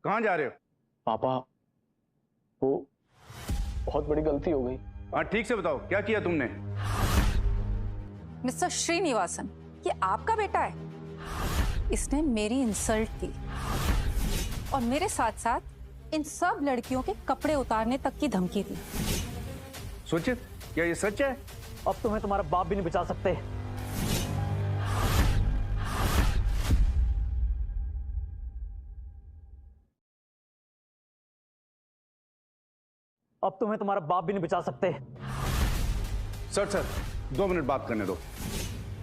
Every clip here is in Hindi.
कहाँ जा रहे हो? पापा, वो बहुत बड़ी गलती हो गई। हाँ, ठीक से बताओ, क्या किया तुमने? मिस्टर श्रीनिवासन, ये आपका बेटा है? इसने मेरी इंसल्ट की और मेरे साथ साथ इन सब लड़कियों के कपड़े उतारने तक की धमकी दी। सोचिए, क्या ये सच है? अब तुम्हें तुम्हारा बाप भी नहीं बचा सकते। अब तुम्हें तुम्हारा बाप भी नहीं बचा सकते। सर 2 मिनट बात करने दो।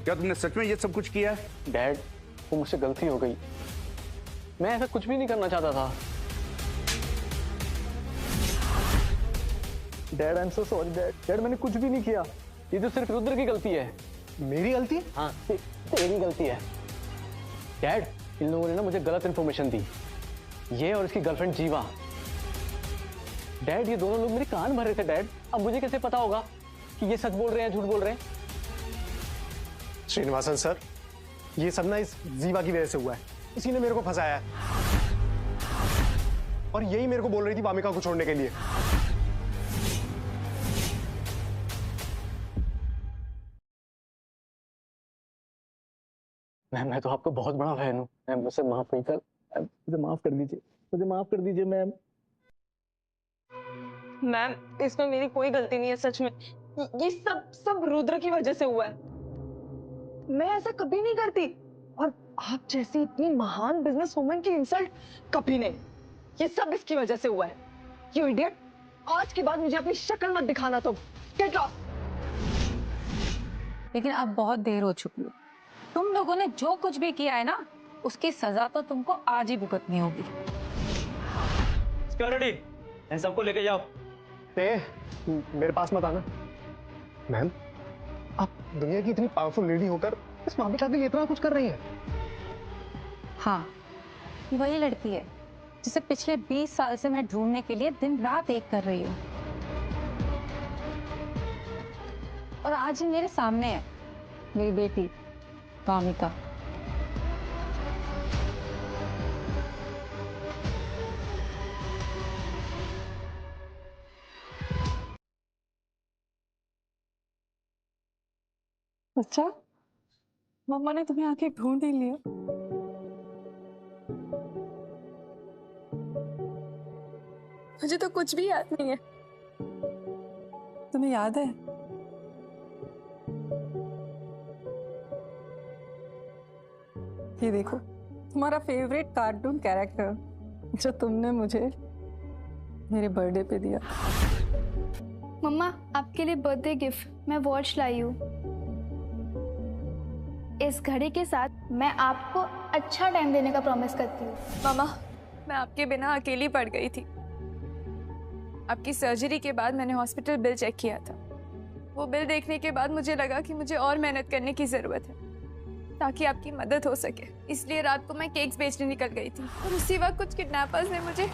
क्या तुमने सच में ये सब कुछ किया है? डैड, वो मुझसे गलती हो गई। मैं ऐसा कुछ भी नहीं करना चाहता था। Dad, I am so sorry dad. Dad, मैंने कुछ भी नहीं किया। ये तो सिर्फ रुद्र की गलती है। मेरी गलती? हाँ, तेरी गलती है। डैड, इन लोगों ने ना मुझे गलत इंफॉर्मेशन दी। ये और इसकी गर्लफ्रेंड जीवा। डैड, ये दोनों लोग मेरे कान भर रहे थे। डैड, अब मुझे कैसे पता होगा कि ये सच बोल रहे हैं झूठ बोल रहे हैं? श्रीनिवासन सर, ये सब ना इस जीवा की वजह से हुआ है। इसी ने मेरे को फंसाया है और यही मेरे को बोल रही थी वामिका को छोड़ने के लिए। मैम, मैं तो आपको बहुत बड़ा फैन हूँ। मैम, मुझसे माफ नहीं कर, मुझे माफ कर दीजिए, मुझे माफ कर दीजिए मैम। मैम, इसमें मेरी कोई गलती नहीं है, सच में। ये सब रुद्र की वजह से हुआ है। मैं ऐसा कभी नहीं करती, और आप जैसी इतनी महान बिजनेस वुमन की इंसल्ट कभी नहीं। ये सब इसकी वजह से हुआ है। यू इडियट, आज के बाद मुझे अपनी शक्ल मत दिखाना। तुम गेट लॉस्ट। लेकिन अब बहुत देर हो चुकी है। तुम लोगों ने जो कुछ भी किया है ना, उसकी सजा तो तुमको आज ही भुगतनी होगी। सिक्योरिटी, इन सबको लेके जाओ। मेरे पास मत आना। मैम, आप दुनिया की इतनी पावरफुल लेडी होकर इस वामिका के लिए इतना कुछ कर रही है। हाँ, ये वही लड़की है जिसे पिछले 20 साल से मैं ढूंढने के लिए दिन रात एक कर रही हूँ, और आज ही मेरे सामने है मेरी बेटी वामिका। अच्छा, मम्मा ने तुम्हें आके ढूंढ ही लिया। मुझे तो कुछ भी याद नहीं है। तुम्हें याद है? ये देखो, तुम्हारा फेवरेट कार्टून कैरेक्टर जो तुमने मुझे मेरे बर्थडे पे दिया। मम्मा, आपके लिए बर्थडे गिफ्ट मैं वॉच लाई हूँ। इस घड़ी के साथ मैं आपको अच्छा टाइम देने का प्रॉमिस करती हूँ। मामा, मैं आपके बिना अकेली पड़ गई थी। आपकी सर्जरी के बाद मैंने हॉस्पिटल बिल चेक किया था। वो बिल देखने के बाद मुझे लगा कि मुझे और मेहनत करने की ज़रूरत है ताकि आपकी मदद हो सके। इसलिए रात को मैं केक्स बेचने निकल गई थी, और उसी वक्त कुछ किडनैपर्स ने मुझे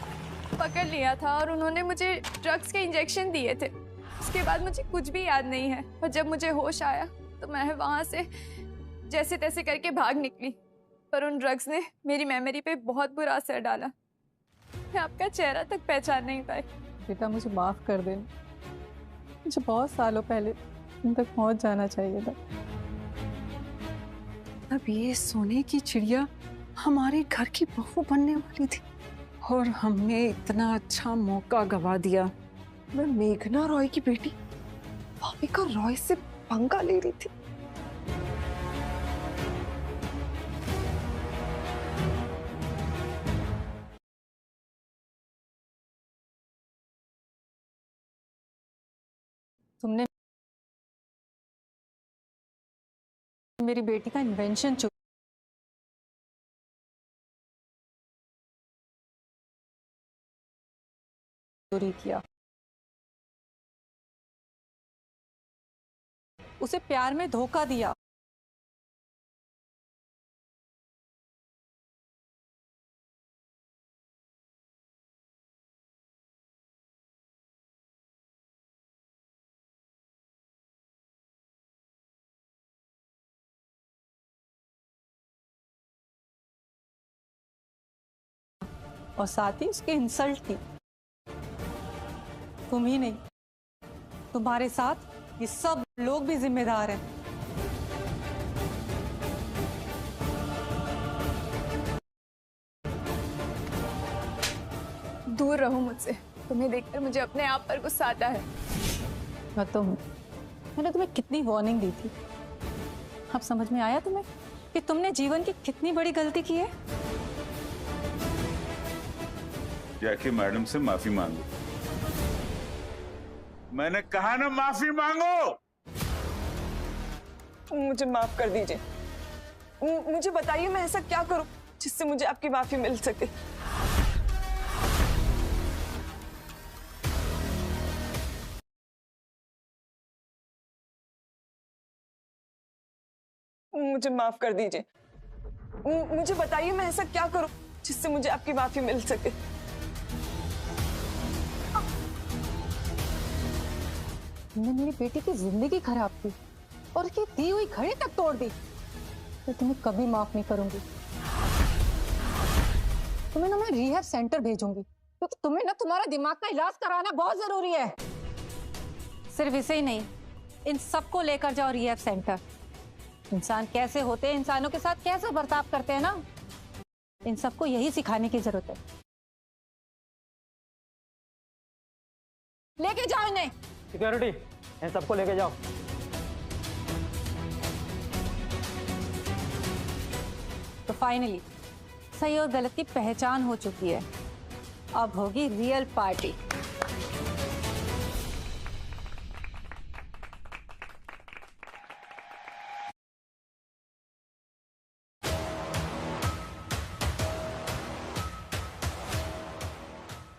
पकड़ लिया था और उन्होंने मुझे ड्रग्स के इंजेक्शन दिए थे। उसके बाद मुझे कुछ भी याद नहीं है, और जब मुझे होश आया तो मैं वहाँ से जैसे तैसे करके भाग निकली, पर उन ड्रग्स ने मेरी मेमोरी पे बहुत बुरा असर डाला। मैं आपका चेहरा तक पहचान नहीं पाई। बेटा, मुझे माफ कर देना। मुझे बहुत सालों पहले तुम तक पहुंच जाना चाहिए था। अब ये सोने की चिड़िया हमारे घर की बहू बनने वाली थी और हमने इतना अच्छा मौका गवा दिया। मैं मेघना रॉय की बेटी वामिका रॉय से पंगा ले रही थी। तुमने मेरी बेटी का इन्वेंशन चोरी किया, उसे प्यार में धोखा दिया। और साथ ही उसके इंसल्ट की। तुम ही नहीं, तुम्हारे साथ ये सब लोग भी जिम्मेदार हैं। दूर रहो मुझसे, तुम्हें देखकर मुझे अपने आप पर गुस्सा आता है। मैंने तुम्हें कितनी वार्निंग दी थी, अब समझ में आया तुम्हें कि तुमने जीवन की कितनी बड़ी गलती की है? जाके मैडम से माफी मांगो। मैंने कहा ना माफी मांगो। मुझे माफ कर दीजिए। मुझे बताइए मैं ऐसा क्या करूं जिससे मुझे आपकी माफी मिल सके। मुझे माफ कर दीजिए। मुझे बताइए मैं ऐसा क्या करूं जिससे मुझे आपकी माफी मिल सके। तुमने मेरी बेटी की जिंदगी खराब की और उसकी दी हुई घड़ी तक तोड़ दी, तो तुम्हें कभी माफ नहीं करूंगी। तुम्हें ना मैं रिहैब सेंटर भेजूंगी, क्योंकि तुम्हें ना तुम्हारा दिमाग का इलाज कराना बहुत जरूरी है। सिर्फ इसे ही नहीं, इन सबको लेकर जाओ रिहैब सेंटर। इंसान कैसे होते हैं, इंसानों के साथ कैसे बर्ताव करते हैं ना, इन सबको यही सिखाने की जरूरत है। लेके जाओ इन्हें। सिक्योरिटी, इन सबको लेके जाओ। तो फाइनली सही और गलत की पहचान हो चुकी है, अब होगी रियल पार्टी।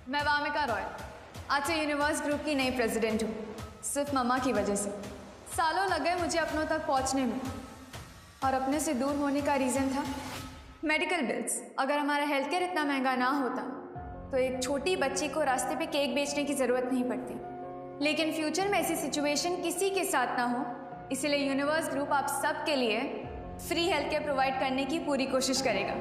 मैं वामिका रॉय, आज से यूनिवर्स ग्रुप की नई प्रेसिडेंट हूँ, सिर्फ मम्मा की वजह से। सालों लगे मुझे अपनों तक पहुँचने में, और अपने से दूर होने का रीज़न था मेडिकल बिल्स। अगर हमारा हेल्थ केयर इतना महंगा ना होता तो एक छोटी बच्ची को रास्ते पे केक बेचने की ज़रूरत नहीं पड़ती। लेकिन फ्यूचर में ऐसी सिचुएशन किसी के साथ ना हो, इसलिए यूनिवर्स ग्रुप आप सब के लिए फ्री हेल्थ केयर प्रोवाइड करने की पूरी कोशिश करेगा।